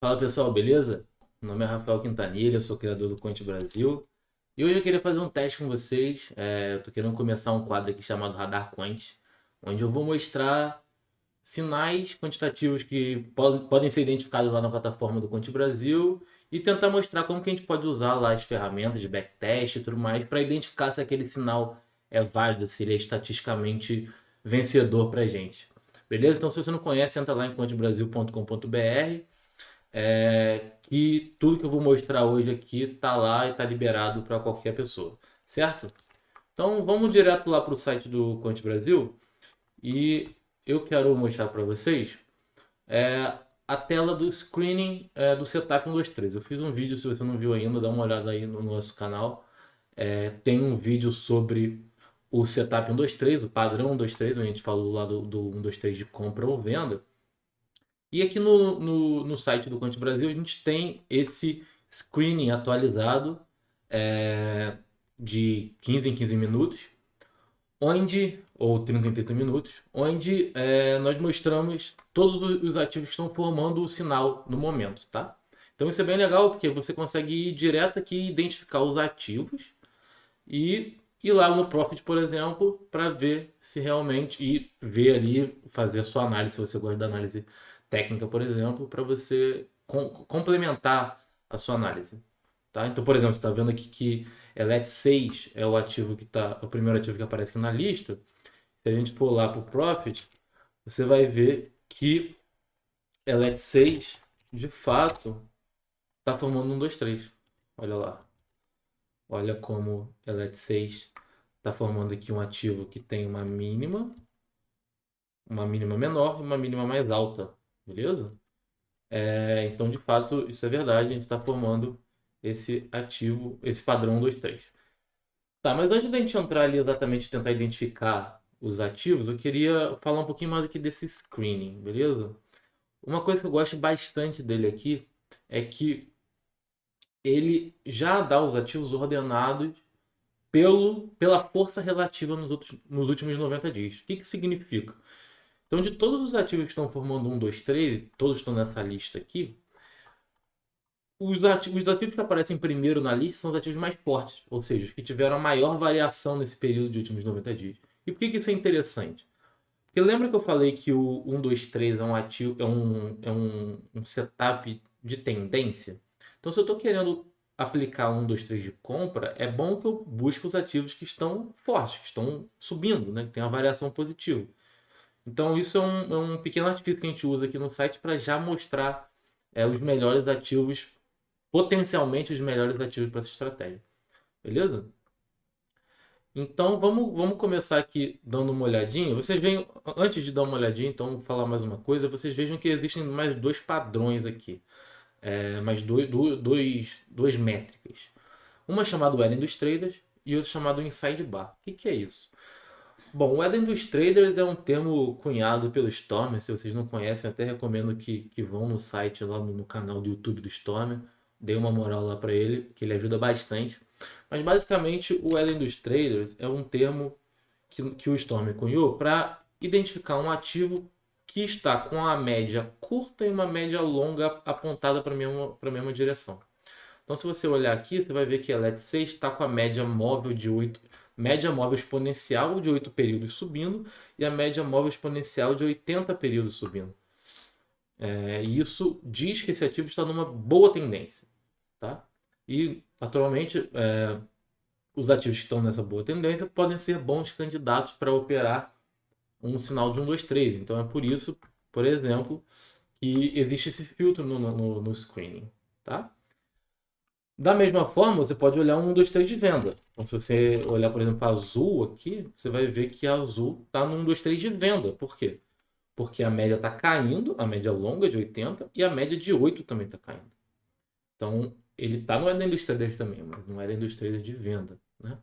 Fala pessoal, beleza? Meu nome é Rafael Quintanilha, eu sou criador do Quant Brasil. E hoje eu queria fazer um teste com vocês. Eu tô querendo começar um quadro aqui chamado Radar Quant, onde eu vou mostrar sinais quantitativos que podem ser identificados lá na plataforma do Quant Brasil e tentar mostrar como que a gente pode usar lá as ferramentas de backtest e tudo mais para identificar se aquele sinal é válido, se ele é estatisticamente vencedor para a gente. Beleza? Então, se você não conhece, entra lá em quantbrasil.com.br que tudo que eu vou mostrar hoje aqui tá lá e tá liberado para qualquer pessoa, certo? Então vamos direto lá para o site do Quant Brasil e eu quero mostrar para vocês a tela do screening do Setup 123. Eu fiz um vídeo, se você não viu ainda, dá uma olhada aí no nosso canal. Tem um vídeo sobre o Setup 123, o padrão 123, onde a gente falou lá do 123 de compra ou venda. E aqui no site do Conte Brasil a gente tem esse screening atualizado de 15 em 15 minutos, ou 30 em 30 minutos, onde nós mostramos todos os ativos que estão formando o sinal no momento, tá? Então isso é bem legal porque você consegue ir direto aqui e identificar os ativos e ir lá no Profit, por exemplo, para ver se realmente e ver ali, fazer a sua análise, se você gosta da análise técnica, por exemplo, para você complementar a sua análise. Tá? Então, por exemplo, você está vendo aqui que Elet 6 é o ativo que tá, o primeiro ativo que aparece aqui na lista. Se a gente for lá para o Profit, você vai ver que Elet 6, de fato, está formando um 2 três. Olha lá. Olha como Elet 6 está formando aqui um ativo que tem uma mínima menor e uma mínima mais alta, beleza? Então, de fato, isso é verdade, a gente está formando esse ativo, esse padrão 2 três. Tá, mas antes da gente entrar ali exatamente e tentar identificar os ativos, eu queria falar um pouquinho mais aqui desse screening, beleza? Uma coisa que eu gosto bastante dele aqui é que ele já dá os ativos ordenados pela força relativa nos últimos 90 dias. O que significa? Então, de todos os ativos que estão formando um, 2, 3, todos estão nessa lista aqui, os ativos que aparecem primeiro na lista são os ativos mais fortes, ou seja, os que tiveram a maior variação nesse período de últimos 90 dias. E por que isso é interessante? Porque lembra que eu falei que o 1, 2, 3 é um ativo, um setup de tendência? Então, se eu estou querendo aplicar 1, 2, 3 de compra, é bom que eu busque os ativos que estão fortes, que estão subindo, né? Que tem uma variação positiva. Então, isso é um pequeno artifício que a gente usa aqui no site para já mostrar os melhores ativos, potencialmente os melhores ativos para essa estratégia. Beleza? Então, vamos começar aqui dando uma olhadinha. Vocês veem, antes de dar uma olhadinha, então, vou falar mais uma coisa. Vocês vejam que existem mais dois padrões aqui, mais duas métricas. Uma chamada Eden dos Traders e outra chamada Inside Bar. O que é isso? Bom, o Eden dos Traders é um termo cunhado pelo Stormer. Se vocês não conhecem, até recomendo que vão no site, lá no canal do YouTube do Stormer. Dê uma moral lá para ele, que ele ajuda bastante. Mas basicamente o Eden dos Traders é um termo que o Stormer cunhou para identificar um ativo que está com a média curta e uma média longa apontada para a mesma direção. Então, se você olhar aqui, você vai ver que a LET6 está com a média móvel de 8, média móvel exponencial de 8 períodos subindo e a média móvel exponencial de 80 períodos subindo. E isso diz que esse ativo está numa boa tendência. Tá? E, naturalmente, os ativos que estão nessa boa tendência podem ser bons candidatos para operar um sinal de 1, 2, 3. Então, é por isso, por exemplo, que existe esse filtro no screening. Tá? Da mesma forma, você pode olhar um 2 3 de venda. Então, se você olhar, por exemplo, a Azul aqui, você vai ver que a Azul está no 1, 2, 3 de venda. Por quê? Porque a média está caindo, a média longa de 80 e a média de 8 também está caindo. Então, ele está no Eden dos Traders também, mas no Eden dos Traders de venda. Né?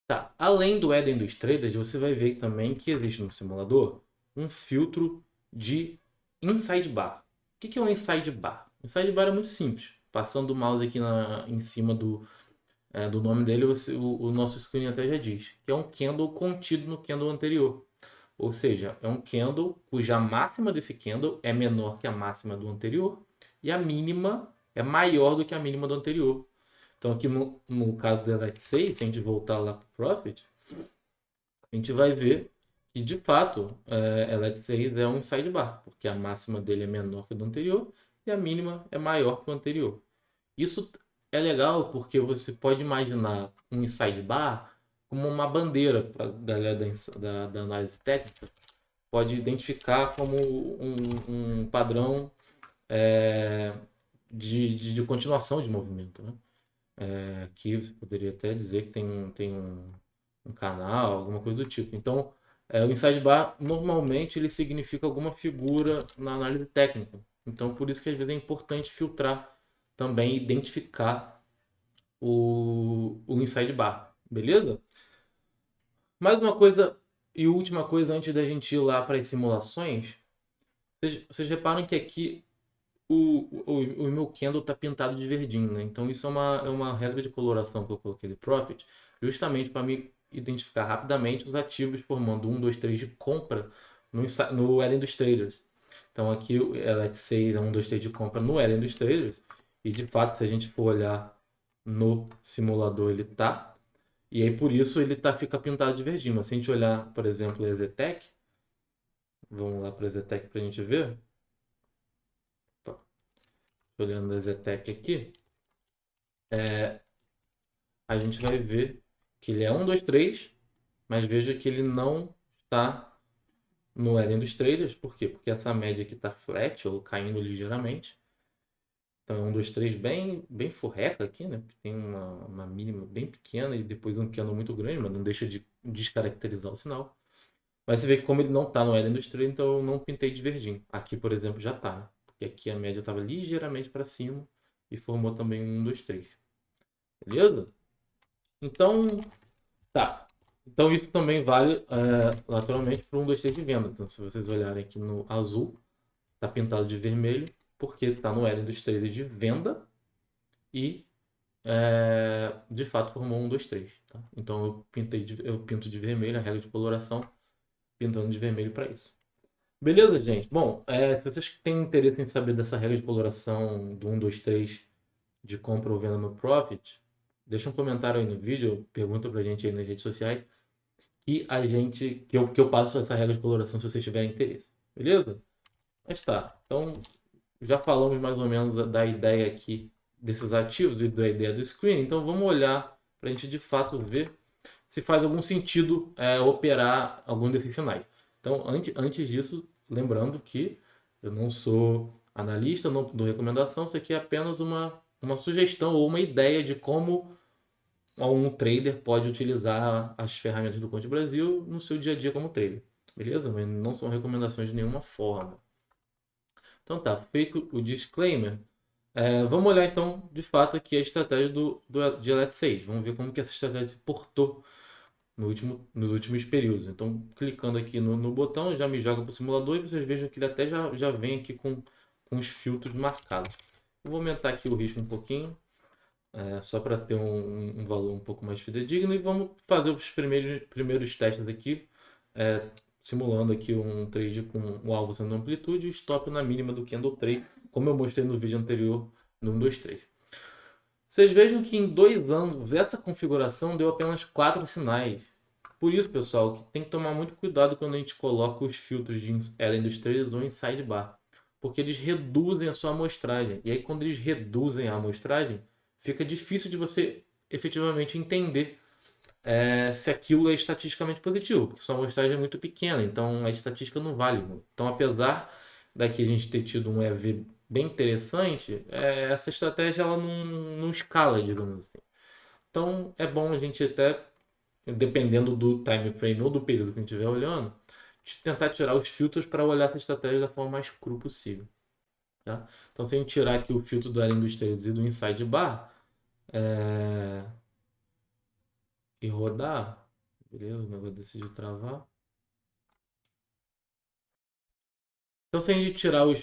Tá. Além do Eden dos Traders, você vai ver também que existe no simulador um filtro de Inside Bar. O que é um Inside Bar? Inside Bar é muito simples. Passando o mouse aqui em cima do nome dele, o nosso screen até já diz, que é um candle contido no candle anterior. Ou seja, é um candle cuja máxima desse candle é menor que a máxima do anterior e a mínima é maior do que a mínima do anterior. Então aqui no caso do LX6, se a gente voltar lá para o Profit, a gente vai ver que de fato LX6 é um inside bar, porque a máxima dele é menor que a do anterior e a mínima é maior que o anterior. Isso é legal porque você pode imaginar um inside bar como uma bandeira para a galera da análise técnica, pode identificar como um padrão de continuação de movimento, né? Aqui você poderia até dizer que tem um canal, alguma coisa do tipo. Então, o inside bar normalmente ele significa alguma figura na análise técnica. Então, por isso que às vezes é importante filtrar também, identificar o inside bar, beleza? Mais uma coisa e última coisa antes da gente ir lá para as simulações, vocês reparam que aqui o meu candle está pintado de verdinho, né? Então isso é uma regra de coloração que eu coloquei de Profit, justamente para me identificar rapidamente os ativos formando 1, 2, 3 de compra no Ellen dos Traders. Então aqui o LX6 é 1, 2, 3 de compra no Ellen dos Traders. E de fato, se a gente for olhar no simulador, ele tá. E aí por isso ele fica pintado de verdinho. Mas se a gente olhar, por exemplo, a EZTEC, vamos lá para a EZTEC para a gente ver. Olhando a EZTEC aqui, a gente vai ver que ele é 1, 2, 3, mas veja que ele não está no Ellen dos Traders. Por quê? Porque essa média aqui está flat ou caindo ligeiramente. Então é 1, 2, 3 bem furreca aqui, né? Tem uma mínima bem pequena e depois um candle muito grande, mas não deixa de descaracterizar o sinal. Mas você vê que como ele não está no Ellen dos Traders, então eu não pintei de verdinho. Aqui, por exemplo, já está, né? Porque aqui a média estava ligeiramente para cima e formou também um 1, 2, 3. Beleza? Então, tá. Então isso também vale lateralmente para um 2, 3 de venda. Então se vocês olharem aqui no azul, está pintado de vermelho, porque está no L dos traders de venda e de fato formou um 2, 3. Tá? Então eu pinto de vermelho, a regra de coloração, pintando de vermelho para isso. Beleza, gente? Bom, se vocês têm interesse em saber dessa regra de coloração do 1, 2, 3 de compra ou venda no Profit, deixa um comentário aí no vídeo, pergunta pra gente aí nas redes sociais que eu passo essa regra de coloração se vocês tiverem interesse. Beleza? Mas tá. Então, já falamos mais ou menos da ideia aqui desses ativos e da ideia do screen. Então, vamos olhar para a gente de fato ver se faz algum sentido operar algum desses sinais. Então, antes disso, lembrando que eu não sou analista, não dou recomendação, isso aqui é apenas uma sugestão ou uma ideia de como um trader pode utilizar as ferramentas do Conte Brasil no seu dia a dia como trader. Beleza? Mas não são recomendações de nenhuma forma. Então tá, feito o disclaimer. Vamos olhar então, de fato, aqui a estratégia de LX6. Vamos ver como que essa estratégia se portou nos últimos períodos. Então, clicando aqui no botão, já me joga para o simulador e vocês vejam que ele até já vem aqui com os filtros marcados. Eu vou aumentar aqui o risco um pouquinho, só para ter um valor um pouco mais fidedigno. E vamos fazer os primeiros testes aqui, simulando aqui um trade com o alvo sendo amplitude e o stop na mínima do candle trade, como eu mostrei no vídeo anterior, no 1, 2, 3. Vocês vejam que em 2 anos essa configuração deu apenas 4 sinais. Por isso, pessoal, que tem que tomar muito cuidado quando a gente coloca os filtros de Ellen dos Traders ou em sidebar, porque eles reduzem a sua amostragem. E aí, quando eles reduzem a amostragem, fica difícil de você efetivamente entender se aquilo é estatisticamente positivo, porque sua amostragem é muito pequena, então a estatística não vale muito. Então, apesar daqui a gente ter tido um EV bem interessante, essa estratégia ela não escala, digamos assim. Então, é bom a gente até, dependendo do time frame ou do período que a gente estiver olhando, tentar tirar os filtros para olhar essa estratégia da forma mais cru possível. Tá? Então, se a gente tirar aqui o filtro do Além dos Trades e do Inside Bar, e rodar, beleza? O negócio decidiu travar. Então, se a gente tirar os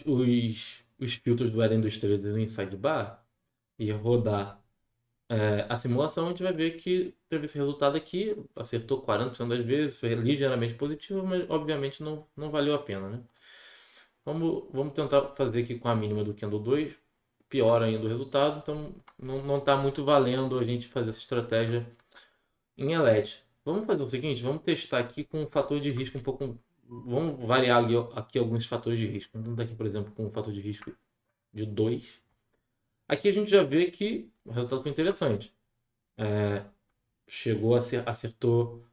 filtros do Eden dos Traders do Inside Bar e rodar a simulação, a gente vai ver que teve esse resultado aqui, acertou 40% das vezes, foi ligeiramente positivo, mas obviamente não valeu a pena, né? Vamos tentar fazer aqui com a mínima do Candle 2, pior ainda o resultado, então não está muito valendo a gente fazer essa estratégia em Elete. Vamos fazer o seguinte, vamos testar aqui com um fator de risco um pouco. Vamos variar aqui alguns fatores de risco. Vamos estar aqui, por exemplo, com um fator de risco de 2. Aqui a gente já vê que o resultado foi interessante. Chegou, acertou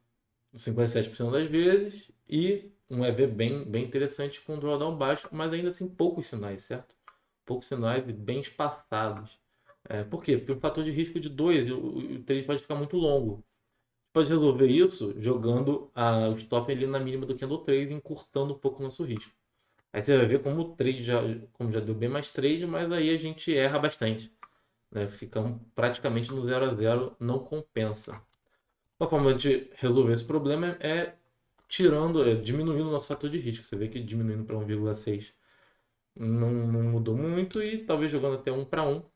57% das vezes e um EV bem interessante com um drawdown baixo, mas ainda assim poucos sinais, certo? Poucos sinais e bem espaçados. Por quê? Porque o fator de risco de 2, o trade pode ficar muito longo. Pode resolver isso jogando o stop ali na mínima do candle 3 e encurtando um pouco o nosso risco. Aí você vai ver como o trade como já deu bem mais trade, mas aí a gente erra bastante, né? Ficamos praticamente no 0 a 0, não compensa. Uma forma de resolver esse problema diminuindo o nosso fator de risco. Você vê que diminuindo para 1,6 não mudou muito e talvez jogando até 1 para 1, para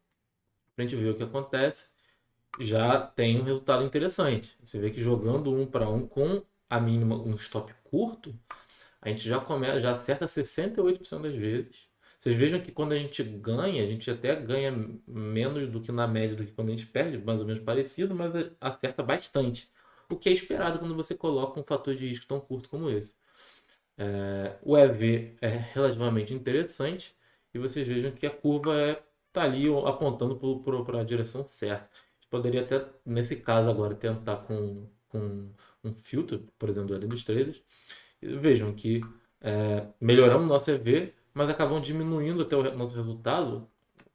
a gente ver o que acontece, já tem um resultado interessante. Você vê que jogando 1 para 1 com a mínima, um stop curto, a gente já acerta 68% das vezes. Vocês vejam que quando a gente ganha, a gente até ganha menos do que na média do que quando a gente perde, mais ou menos parecido, mas acerta bastante. O que é esperado quando você coloca um fator de risco tão curto como esse. O EV é relativamente interessante e vocês vejam que a curva está ali apontando para a direção certa. A gente poderia até, nesse caso agora, tentar com um filtro, por exemplo, ali dos traders. Vejam que melhoramos nosso EV, mas acabamos diminuindo até o nosso resultado,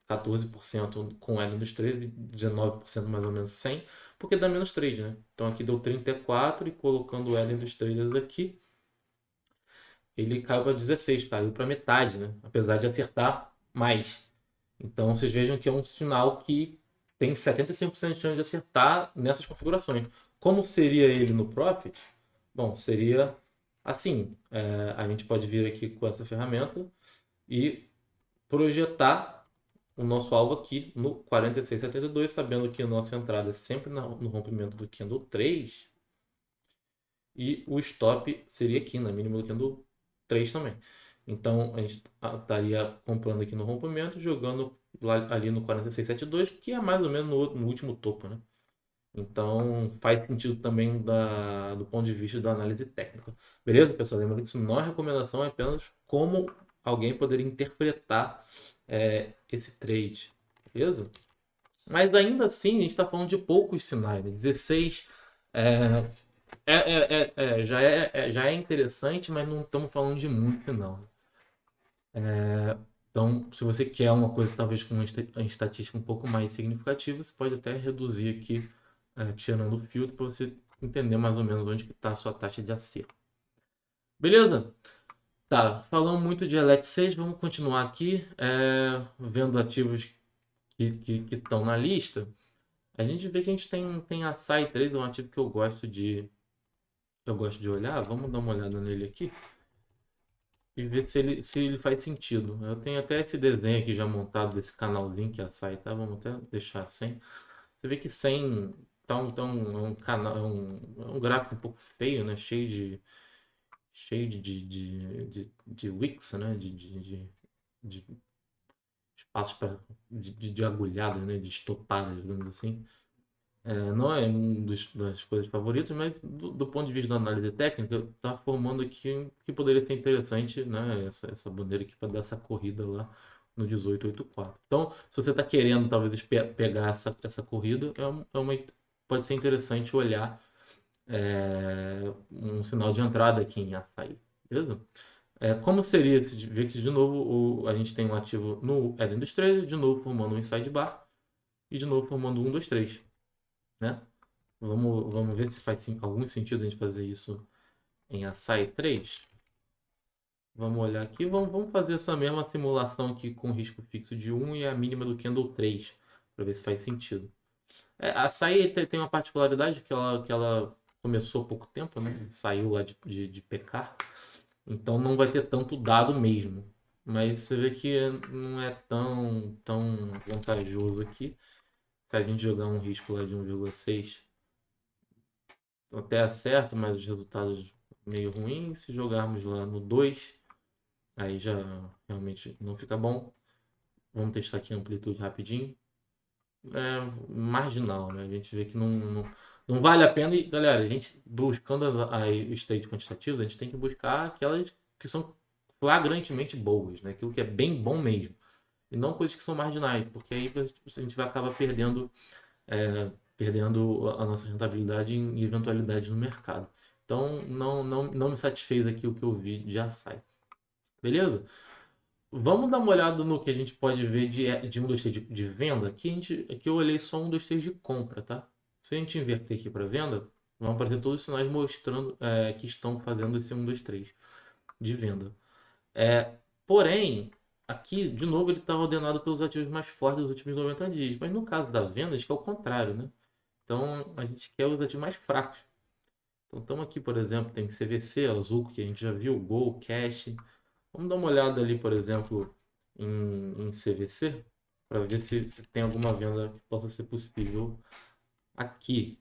14% com L dos 13, 19% mais ou menos 100, porque dá menos trade, né? Então aqui deu 34 e colocando o L dos traders aqui, ele caiu para 16, caiu para metade, né? Apesar de acertar mais. Então vocês vejam que é um sinal que tem 75% de chance de acertar nessas configurações. Como seria ele no Profit? Bom, seria assim: a gente pode vir aqui com essa ferramenta e projetar o nosso alvo aqui no 46,72, sabendo que a nossa entrada é sempre no rompimento do candle 3 e o stop seria aqui na mínima do candle 3 também. Então a gente estaria comprando aqui no rompimento, jogando ali no 46,72, que é mais ou menos no último topo, né? Então faz sentido também do ponto de vista da análise técnica. Beleza, pessoal? Lembrando que isso não é recomendação, é apenas como alguém poderia interpretar esse trade. Beleza? Mas ainda assim, a gente está falando de poucos sinais, né? 16 já é interessante, mas não estamos falando de muito sinal. Então, se você quer uma coisa talvez com uma estatística um pouco mais significativa, você pode até reduzir aqui, tirando o filtro, para você entender mais ou menos onde está a sua taxa de acerto. Beleza? Tá, falando muito de LET6, vamos continuar aqui, vendo ativos que estão na lista. A gente vê que a gente tem a SAI3, é um ativo que eu gosto de olhar. Vamos dar uma olhada nele aqui e ver se ele faz sentido. Eu tenho até esse desenho aqui já montado desse canalzinho que é a SAI, tá? Vamos até deixar sem. Você vê que sem é um canal, é um gráfico um pouco feio, né? Cheio de wicks, né? De espaços de agulhadas, né? De estopadas, digamos assim. Não é das coisas favoritas, mas do ponto de vista da análise técnica, está formando aqui que poderia ser interessante, né? Essa bandeira aqui para dar essa corrida lá no 1884. Então, se você está querendo talvez pegar essa corrida, pode ser interessante olhar um sinal de entrada aqui em açaí, beleza? Como seria esse? Ver que de novo a gente tem um ativo no Eden dos três, de novo formando um inside bar e de novo formando um, dois, três, né? Vamos ver se faz algum sentido a gente fazer isso em Açaí 3. Vamos olhar aqui. Vamos fazer essa mesma simulação aqui com risco fixo de 1 e a mínima do candle 3. Para ver se faz sentido. A Açaí tem uma particularidade que ela começou há pouco tempo, né? Saiu lá de PK. Então não vai ter tanto dado mesmo. Mas você vê que não é tão vantajoso aqui. se a gente jogar um risco lá de 1,6, até acerta, mas os resultados meio ruins. Se jogarmos lá no 2, aí já realmente não fica bom. Vamos testar aqui a amplitude rapidinho. É marginal, né? A gente vê que não vale a pena. E, galera, a gente buscando o state quantitativo, a gente tem que buscar aquelas que são flagrantemente boas, né? Aquilo que é bem bom mesmo. E não coisas que são marginais, porque aí a gente vai acabar perdendo a nossa rentabilidade em eventualidades no mercado. Então, não me satisfez aqui o que eu vi de açaí. Beleza? Vamos dar uma olhada no que a gente pode ver de 1, 2, 3 de venda. Aqui eu olhei só 1, 2, 3 de compra, tá? Se a gente inverter aqui para venda, vão aparecer todos os sinais mostrando que estão fazendo esse 1, 2, 3 de venda. Porém, aqui, de novo, ele está ordenado pelos ativos mais fortes dos últimos 90 dias. Mas no caso da venda, acho que é o contrário, né? Então, a gente quer os ativos mais fracos. Então, estamos aqui, por exemplo, tem CVC, Azul, que a gente já viu, Gol, Cash. Vamos dar uma olhada ali, por exemplo, em CVC, para ver se tem alguma venda que possa ser possível aqui.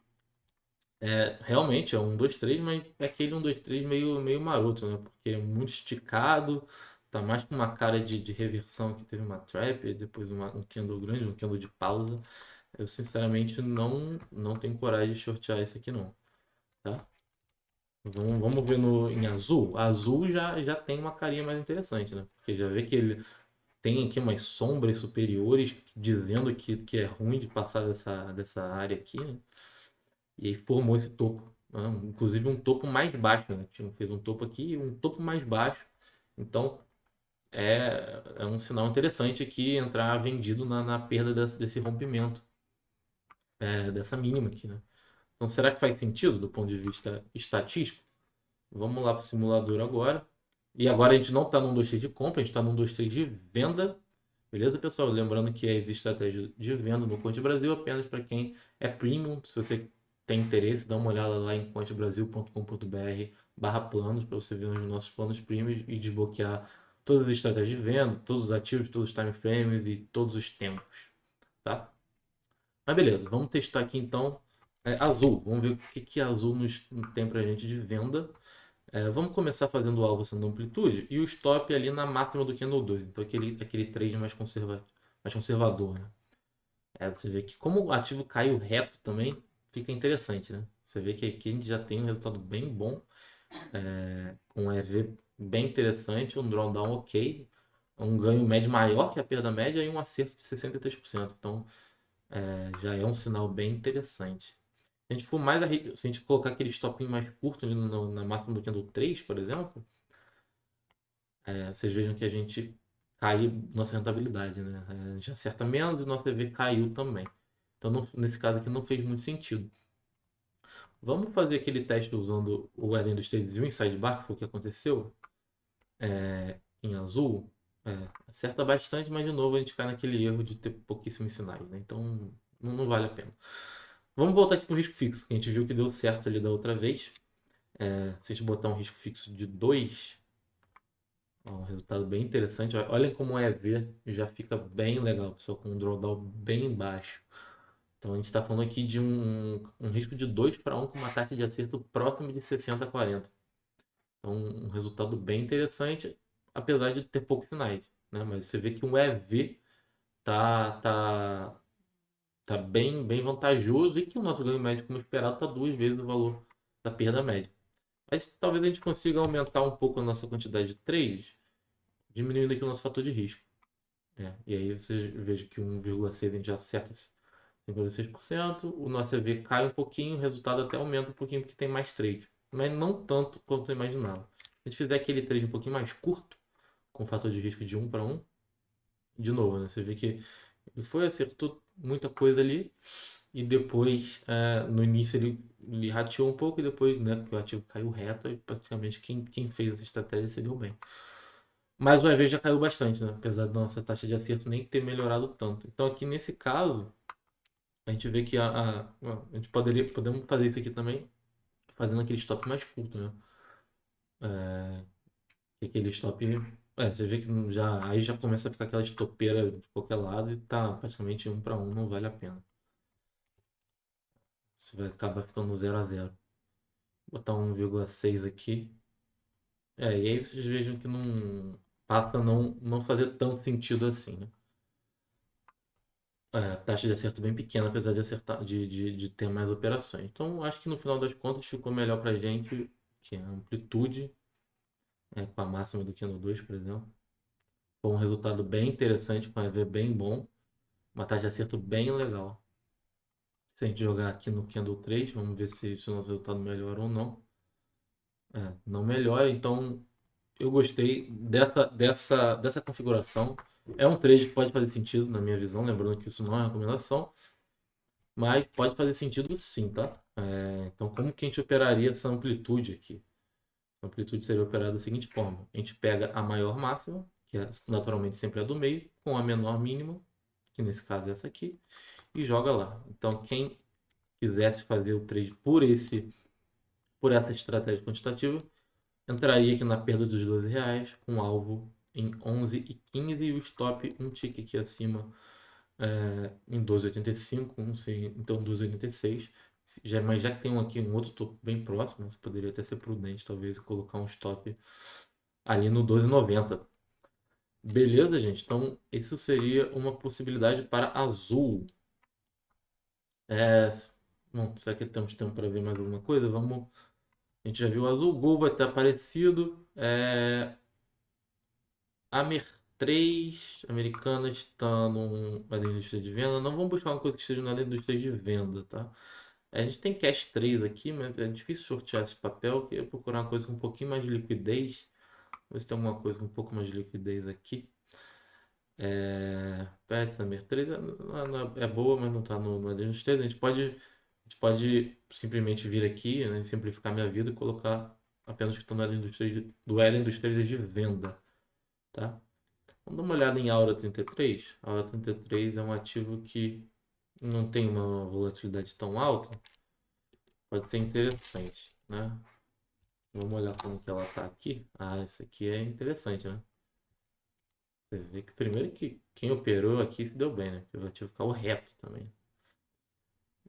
Realmente é um 2 3, mas é aquele 1 2 3 meio maroto, né? Porque é muito esticado, tá mais com uma cara de reversão que teve uma trap, depois um candle grande, um candle de pausa. Eu sinceramente não tenho coragem de shortear esse aqui não, tá? Vamos ver em azul. Azul já tem uma carinha mais interessante, né? Porque já vê que ele tem aqui umas sombras superiores dizendo que é ruim de passar dessa área aqui, né? E aí formou esse topo, né? Inclusive um topo mais baixo, né? Fez um topo aqui e um topo mais baixo. Então é um sinal interessante aqui entrar vendido na perda desse rompimento, dessa mínima aqui, né? Então será que faz sentido do ponto de vista estatístico? Vamos lá para o simulador agora. E agora a gente não está num 2-3 de compra, a gente está num 2-3 de venda. Beleza, pessoal? Lembrando que existe estratégia de venda no Conte Brasil apenas para quem é premium. Se você tem interesse, dá uma olhada lá em contebrasil.com.br/planos para você ver os nossos planos premium e desbloquear todas as estratégias de venda, todos os ativos, todos os time frames e todos os tempos, tá? Mas beleza, vamos testar aqui então azul. Vamos ver o que azul tem para a gente de venda. Vamos começar fazendo o alvo sendo amplitude e o stop ali na máxima do candle 2. Então aquele trade mais conservador, né? Você vê que como o ativo caiu reto também, fica interessante, né? Você vê que aqui a gente já tem um resultado bem bom, com um EV bem interessante, um drawdown ok, um ganho médio maior que a perda média e um acerto de 63%. Então já é um sinal bem interessante. Se a gente for mais se a gente colocar aquele stopinho mais curto ali na máxima do candle 3, por exemplo, vocês vejam que a gente caiu nossa rentabilidade, né? A gente acerta menos e o nosso EV caiu também. Então, nesse caso aqui, não fez muito sentido. Vamos fazer aquele teste usando o Eden dos Trades e o Inside Bar, que foi o que aconteceu em azul. Acerta bastante, mas de novo a gente cai naquele erro de ter pouquíssimos sinais, né? Então, não vale a pena. Vamos voltar aqui para o risco fixo, que a gente viu que deu certo ali da outra vez. Se a gente botar um risco fixo de 2, um resultado bem interessante. Olhem como o EV já fica bem legal, pessoal, com um drawdown bem baixo. Então a gente está falando aqui de um risco de 2/1 com uma taxa de acerto próxima de 60/40. Então um resultado bem interessante, apesar de ter poucos sinais, né? Mas você vê que o EV tá bem vantajoso e que o nosso ganho médio, como esperado, está 2 vezes o valor da perda média. Mas talvez a gente consiga aumentar um pouco a nossa quantidade de trades, diminuindo aqui o nosso fator de risco. E aí você veja que 1,6 a gente já acerta 56%, o nosso EV cai um pouquinho, o resultado até aumenta um pouquinho porque tem mais trade, mas não tanto quanto eu imaginava. Se a gente fizer aquele trade um pouquinho mais curto, com fator de risco de 1/1, de novo, né? Você vê que ele acertou muita coisa ali, e depois, no início, ele rateou um pouco, e depois, né, que o ativo caiu reto, e praticamente quem fez essa estratégia se deu bem. Mas o EV já caiu bastante, né? Apesar da nossa taxa de acerto nem ter melhorado tanto. Então, aqui nesse caso, a gente vê que a gente podemos fazer isso aqui também, fazendo aquele stop mais curto, né? Aquele stop. Você vê que aí já começa a ficar aquela estopeira de qualquer lado e tá praticamente 1/1, não vale a pena. Isso vai acabar ficando no 0 a 0. Vou botar 1,6 aqui. E aí vocês vejam que não passa a não fazer tanto sentido assim, né? A taxa de acerto bem pequena, apesar de acertar, de ter mais operações. Então, acho que no final das contas ficou melhor pra gente, que é a amplitude, com a máxima do Kendo 2, por exemplo. Foi um resultado bem interessante, com a EV bem bom, uma taxa de acerto bem legal. Se a gente jogar aqui no Kendo 3, vamos ver se o nosso resultado melhora ou não. Não melhora, então eu gostei dessa configuração. É um trade que pode fazer sentido na minha visão, lembrando que isso não é uma recomendação, mas pode fazer sentido sim, tá? Então, como que a gente operaria essa amplitude aqui? A amplitude seria operada da seguinte forma: a gente pega a maior máxima, que naturalmente sempre é do meio, com a menor mínima, que nesse caso é essa aqui, e joga lá. Então, quem quisesse fazer o trade por essa estratégia quantitativa, entraria aqui na perda dos R$ 12, com alvo em 11,15 e o stop um tique aqui acima em 12,85, não sei, então 12,86. Mas já que tem aqui um outro topo bem próximo, você poderia até ser prudente, talvez, e colocar um stop ali no 12,90. Beleza, gente? Então, isso seria uma possibilidade para azul. É... Bom, será que temos tempo para ver mais alguma coisa? Vamos. A gente já viu o azul, o gol vai estar aparecido. A Mer3 americana está na indústria de venda. Não vamos buscar uma coisa que esteja na indústria de venda, tá? A gente tem Cash 3 aqui, mas é difícil sortear esse papel. Eu queria procurar uma coisa com um pouquinho mais de liquidez. Ver se tem alguma coisa com um pouco mais de liquidez aqui. Pets na Mer3 é boa, mas não está na indústria. A gente pode simplesmente vir aqui, né, simplificar minha vida e colocar apenas que estão na indústria do Ela Indústria de venda, tá? Vamos dar uma olhada em Aura 33. A Aura 33 é um ativo que não tem uma volatilidade tão alta. Pode ser interessante, né? Vamos olhar como que ela tá aqui. Ah, essa aqui é interessante, né? Você vê que primeiro que quem operou aqui se deu bem, né? Porque o ativo ficou reto também.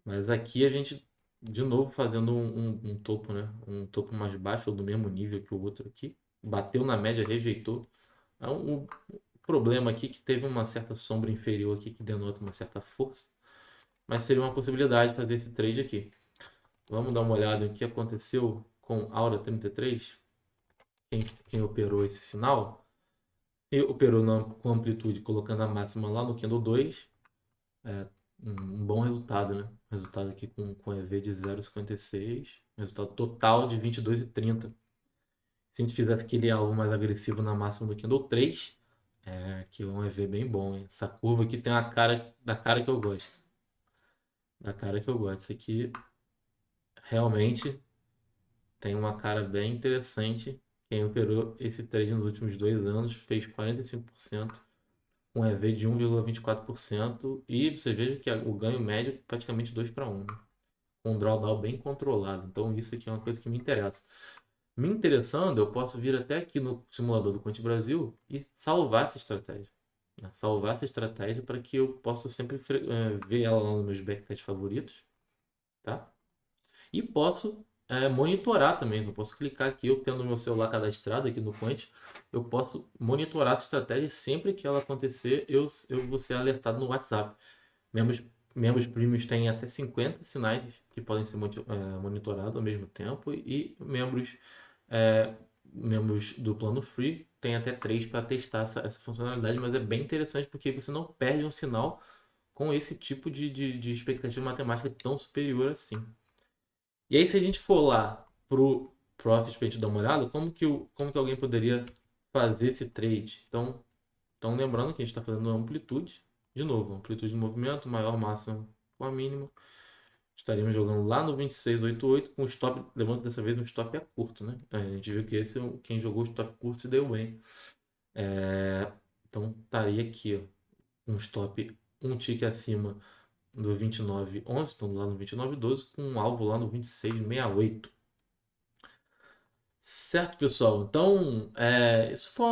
Mas aqui a gente, de novo, fazendo um topo, né? Um topo mais baixo ou do mesmo nível que o outro aqui. Bateu na média, rejeitou. O problema aqui é que teve uma certa sombra inferior aqui que denota uma certa força. Mas seria uma possibilidade fazer esse trade aqui. Vamos dar uma olhada no que aconteceu com Aura 33. Quem operou esse sinal, e operou com amplitude, colocando a máxima lá no Candle 2. Um bom resultado, né? Resultado aqui com EV de 0,56. Resultado total de 22,30. Se a gente fizesse aquele alvo mais agressivo na máxima do Candle 3, que é um EV bem bom, hein? Essa curva aqui tem a cara da cara que eu gosto. Da cara que eu gosto. Isso aqui realmente tem uma cara bem interessante. Quem operou esse trade nos últimos 2 anos fez 45%, com EV de 1,24%. E você veja que o ganho médio é praticamente 2 para 1, né? Com um drawdown bem controlado. Então, isso aqui é uma coisa que me interessa. Me interessando, eu posso vir até aqui no simulador do Quant Brasil e salvar essa estratégia, né? Salvar essa estratégia para que eu possa sempre ver ela lá nos meus backtests favoritos, tá? E posso monitorar também. Eu posso clicar aqui, eu tendo meu celular cadastrado aqui no Quant, eu posso monitorar essa estratégia e sempre que ela acontecer, eu vou ser alertado no WhatsApp. Membros, membros premiums têm até 50 sinais que podem ser monitorados ao mesmo tempo e é, membros do plano free têm até 3 para testar essa funcionalidade, mas é bem interessante porque você não perde um sinal com esse tipo de expectativa matemática tão superior assim. E aí, se a gente for lá pro Profit pra gente dar uma olhada, como que alguém poderia fazer esse trade? Então lembrando que a gente está fazendo amplitude, de novo, amplitude de movimento, maior máximo com a mínima. Estaríamos jogando lá no 26,88 com o stop, lembrando que dessa vez um stop é curto, né? A gente viu que quem jogou o stop curto se deu bem. Então estaria aqui, ó, um stop um tique acima do 29,11, então lá no 29,12, com um alvo lá no 26,68. Certo, pessoal. Então, isso foi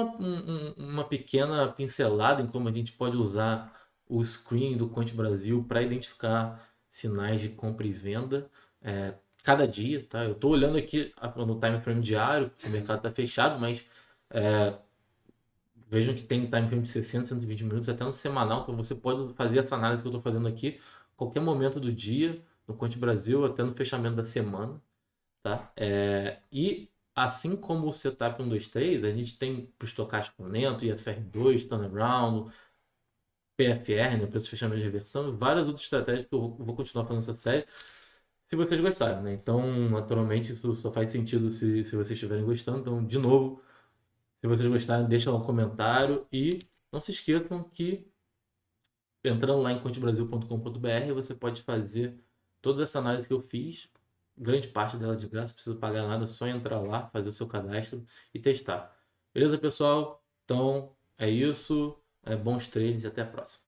uma pequena pincelada em como a gente pode usar o screen do Quant Brasil para identificar sinais de compra e venda cada dia, tá? Eu estou olhando aqui no time frame diário, porque o mercado está fechado, mas vejam que tem time frame de 60, 120 minutos, até no semanal, então você pode fazer essa análise que eu estou fazendo aqui qualquer momento do dia, no Conte Brasil, até no fechamento da semana, tá? E assim como o setup 123, a gente tem para o estocástico lento, IFR2, turnaround, PFR, né, preço de fechamento de reversão, e várias outras estratégias que eu vou continuar falando nessa série, se vocês gostarem, né? Então, naturalmente, isso só faz sentido se vocês estiverem gostando. Então, de novo, se vocês gostarem, deixa lá um comentário e não se esqueçam que entrando lá em contebrasil.com.br você pode fazer toda essa análise que eu fiz, grande parte dela de graça, não precisa pagar nada, só entrar lá, fazer o seu cadastro e testar. Beleza, pessoal? Então, é isso. Bons trades e até a próxima.